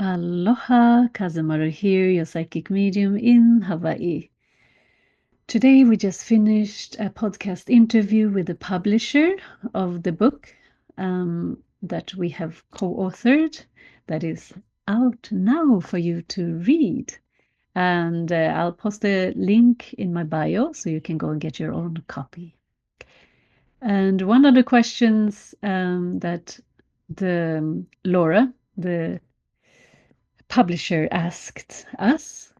Aloha, Kazemaru here, your psychic medium in Hawaii. Today we just finished a podcast interview with the publisher of the book that we have co-authored, that is out now for you to read. And I'll post a link in my bio so you can go and get your own copy. And one of the questions that Laura, the publisher, asked us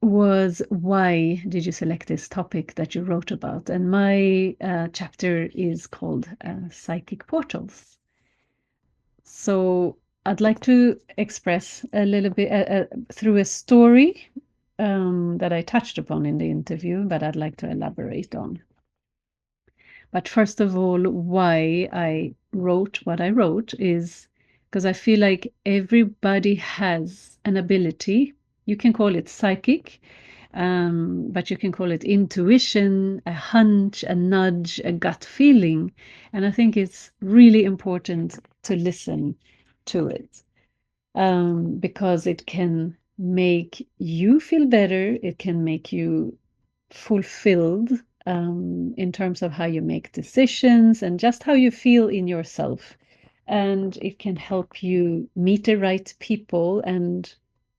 was, why did you select this topic that you wrote about? And my chapter is called Psychic Portals. So I'd like to express a little bit through a story that I touched upon in the interview, but I'd like to elaborate on. But first of all, why I wrote what I wrote is because I feel like everybody has an ability. You can call it psychic, but you can call it intuition, a hunch, a nudge, a gut feeling. And I think it's really important to listen to it because it can make you feel better. It can make you fulfilled in terms of how you make decisions and just how you feel in yourself. And it can help you meet the right people and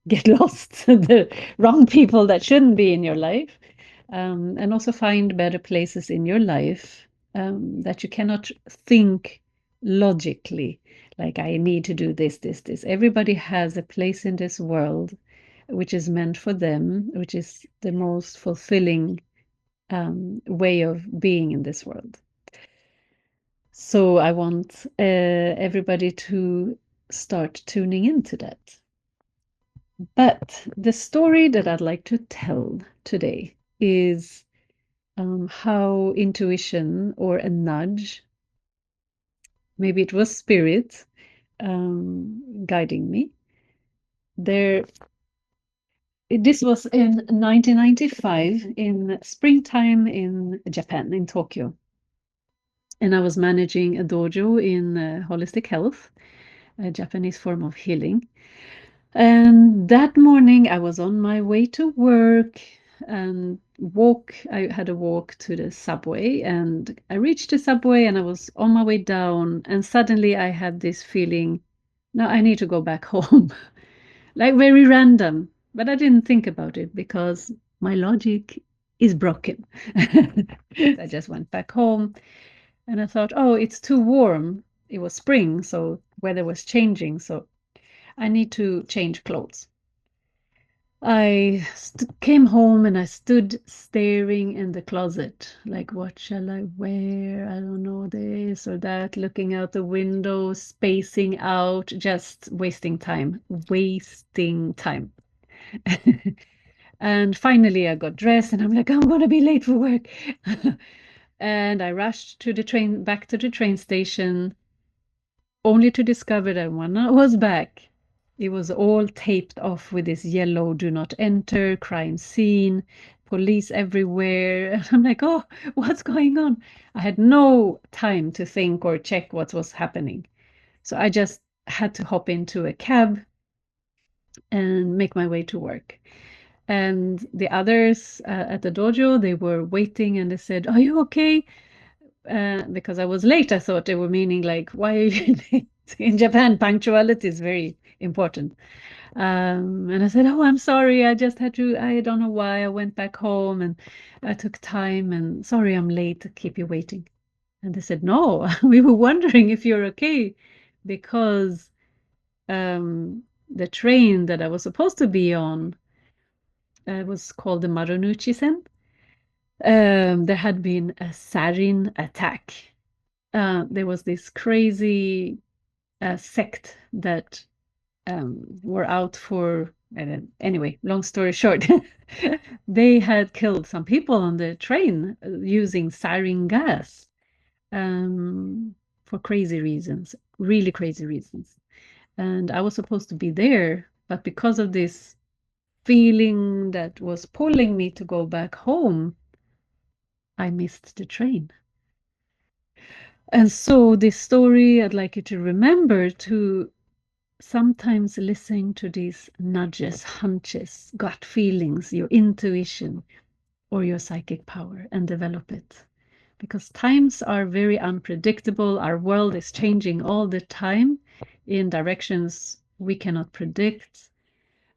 get lost, the wrong people that shouldn't be in your life, and also find better places in your life that you cannot think logically, like I need to do this, this, this. Everybody has a place in this world which is meant for them, which is the most fulfilling way of being in this world. So I want everybody to start tuning into that. But the story that I'd like to tell today is how intuition or a nudge, maybe it was spirit guiding me. This was in 1995 in springtime in Japan, in Tokyo. And I was managing a dojo in holistic health, a Japanese form of healing. And that morning I was on my way to work and I had a walk to the subway, and I reached the subway and I was on my way down, and suddenly I had this feeling, now I need to go back home. Like very random, but I didn't think about it because my logic is broken. I just went back home and I thought, oh, it's too warm. It was spring, so weather was changing, so I need to change clothes. I came home and I stood staring in the closet, like, what shall I wear? I don't know, this or that, looking out the window, spacing out, just wasting time, wasting time. And finally I got dressed and I'm like, I'm gonna be late for work. And I rushed to the train, back to the train station, only to discover that when I was back, it was all taped off with this yellow "Do not enter," crime scene, police everywhere. And I'm like, oh, what's going on? I had no time to think or check what was happening. So I just had to hop into a cab and make my way to work. And the others at the dojo, they were waiting and they said, are you okay? Because I was late, I thought they were meaning like, why are you late? In Japan, punctuality is very important. And I said, oh, I'm sorry. I just had to, I don't know why. I went back home and I took time, and sorry, I'm late to keep you waiting. And they said, no, we were wondering if you're okay, because the train that I was supposed to be on was called the Marunouchi-sen. There had been a sarin attack. There was this crazy sect that were out for, anyway, long story short, they had killed some people on the train using sarin gas for crazy reasons, really crazy reasons. And I was supposed to be there, but because of this feeling that was pulling me to go back home, I missed the train. And so this story, I'd like you to remember to sometimes listening to these nudges, hunches, gut feelings, your intuition, or your psychic power, and develop it. Because times are very unpredictable. Our world is changing all the time in directions we cannot predict.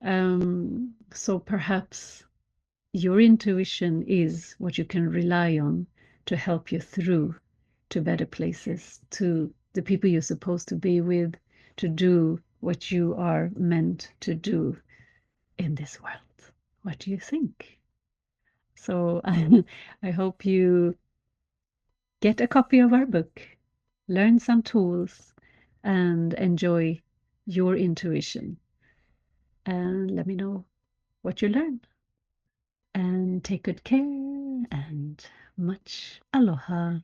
So perhaps your intuition is what you can rely on to help you through to better places, to the people you're supposed to be with, to do what you are meant to do in this world. What do you think? So I hope you get a copy of our book, learn some tools, and enjoy your intuition. And let me know what you learn. And take good care and much aloha.